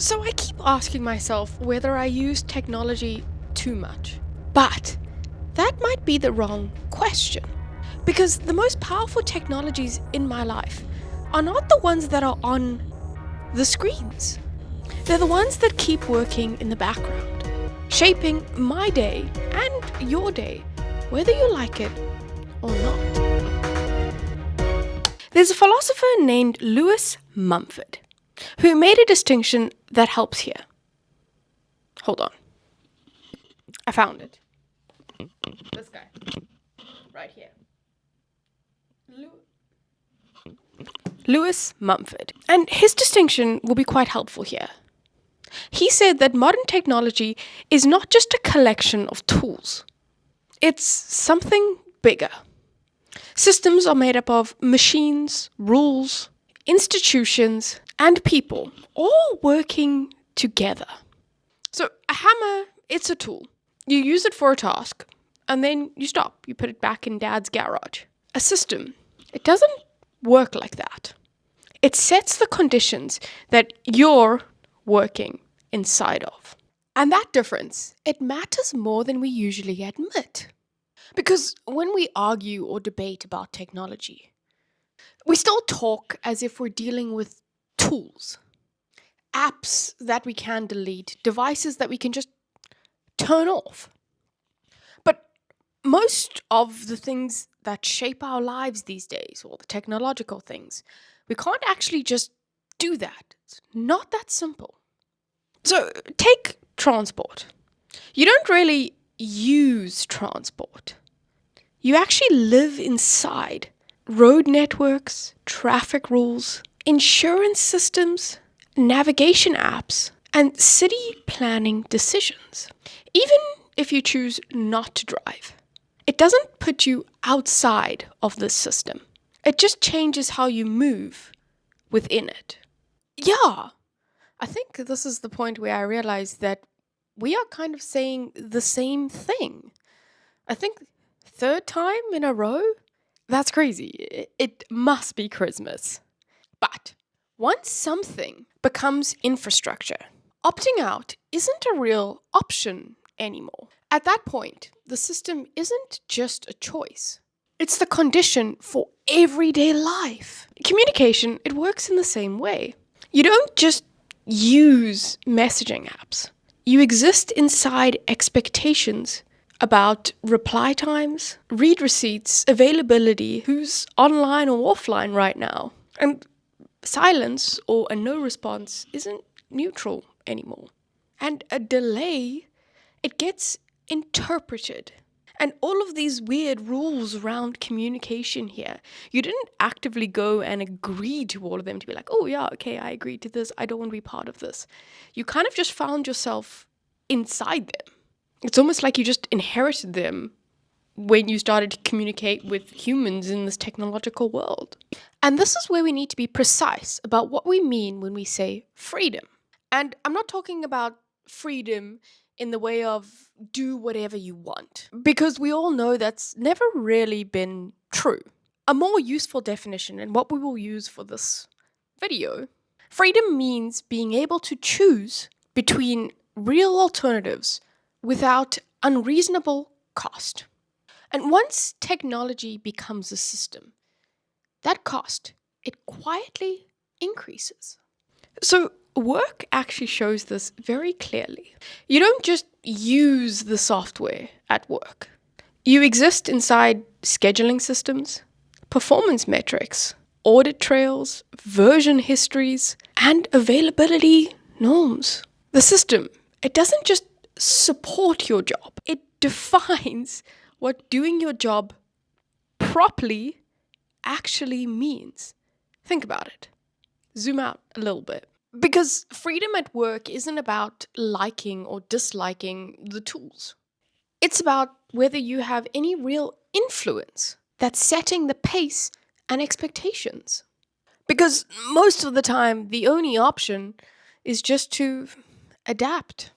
So I keep asking myself whether I use technology too much. But that might be the wrong question. Because the most powerful technologies in my life are not the ones that are on the screens. They're the ones that keep working in the background, shaping my day and your day, whether you like it or not. There's a philosopher named Mumford who made a distinction that helps here. Hold on. I found it. This guy. Right here. Mumford. And his distinction will be quite helpful here. He said that modern technology is not just a collection of tools. It's something bigger. Systems are made up of machines, rules, institutions, and people, all working together. So a hammer, it's a tool. You use it for a task, and then you stop. You put it back in Dad's garage. A system, it doesn't work like that. It sets the conditions that you're working inside of. And that difference, it matters more than we usually admit. Because when we argue or debate about technology, we still talk as if we're dealing with tools, apps that we can delete, devices that we can just turn off. But most of the things that shape our lives these days, or the technological things, we can't actually just do that. It's not that simple. So take transport. You don't really use transport. You actually live inside road networks, traffic rules, insurance systems, navigation apps, and city planning decisions. Even if you choose not to drive, it doesn't put you outside of this system. It just changes how you move within it. Yeah, I think this is the point where I realized that we are kind of saying the same thing. I think third time in a row? That's crazy. It must be Christmas. But once something becomes infrastructure, opting out isn't a real option anymore. At that point, the system isn't just a choice. It's the condition for everyday life. Communication, it works in the same way. You don't just use messaging apps. You exist inside expectations about reply times, read receipts, availability, who's online or offline right now. And silence or a no response isn't neutral anymore. And a delay, it gets interpreted. And all of these weird rules around communication here, you didn't actively go and agree to all of them to be like, oh yeah, okay, I agreed to this. I don't want to be part of this. You kind of just found yourself inside them. It's almost like you just inherited them when you started to communicate with humans in this technological world. And this is where we need to be precise about what we mean when we say freedom. And I'm not talking about freedom in the way of do whatever you want, because we all know that's never really been true. A more useful definition, and what we will use for this video, freedom means being able to choose between real alternatives without unreasonable cost. And once technology becomes a system, that cost, it quietly increases. So work actually shows this very clearly. You don't just use the software at work. You exist inside scheduling systems, performance metrics, audit trails, version histories, and availability norms. The system, it doesn't just support your job. It defines what doing your job properly actually means. Think about it. Zoom out a little bit. Because freedom at work isn't about liking or disliking the tools. It's about whether you have any real influence that's setting the pace and expectations. Because most of the time, the only option is just to adapt.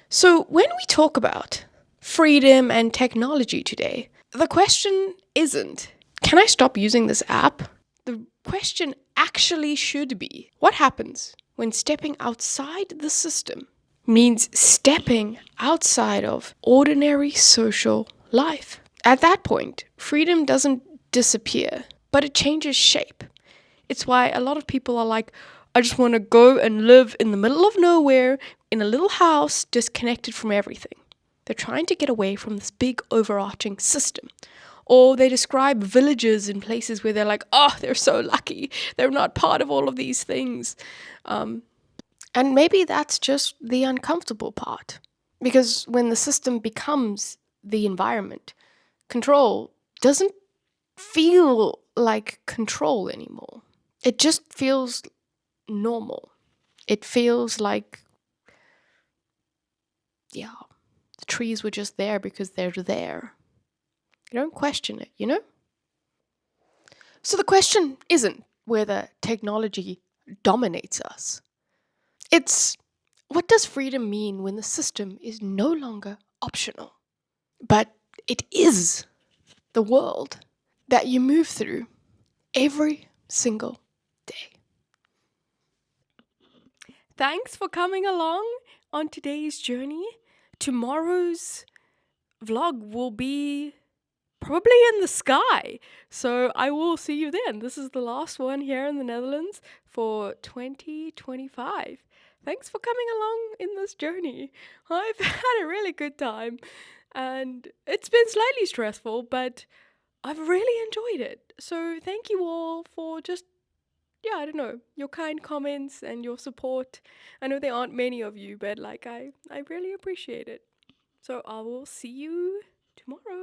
So when we talk about freedom and technology today, the question isn't, can I stop using this app? The question actually should be, what happens when stepping outside the system means stepping outside of ordinary social life. At that point, freedom doesn't disappear, but it changes shape. It's why a lot of people are like, I just want to go and live in the middle of nowhere in a little house disconnected from everything. They're trying to get away from this big overarching system. Or they describe villages in places where they're like, oh, they're so lucky. They're not part of all of these things. And maybe that's just the uncomfortable part. Because when the system becomes the environment, control doesn't feel like control anymore. It just feels normal. It feels like, yeah, the trees were just there because they're there. You don't question it, you know? So the question isn't whether technology dominates us. It's, what does freedom mean when the system is no longer optional, but it is the world that you move through every single day? Thanks for coming along on today's journey. Tomorrow's vlog will be probably in the sky. So I will see you then. This is the last one here in the Netherlands for 2025. Thanks for coming along in this journey. I've had a really good time and it's been slightly stressful, but I've really enjoyed it. So thank you all for just, yeah, I don't know, your kind comments and your support. I know there aren't many of you, but like I really appreciate it. So I will see you tomorrow.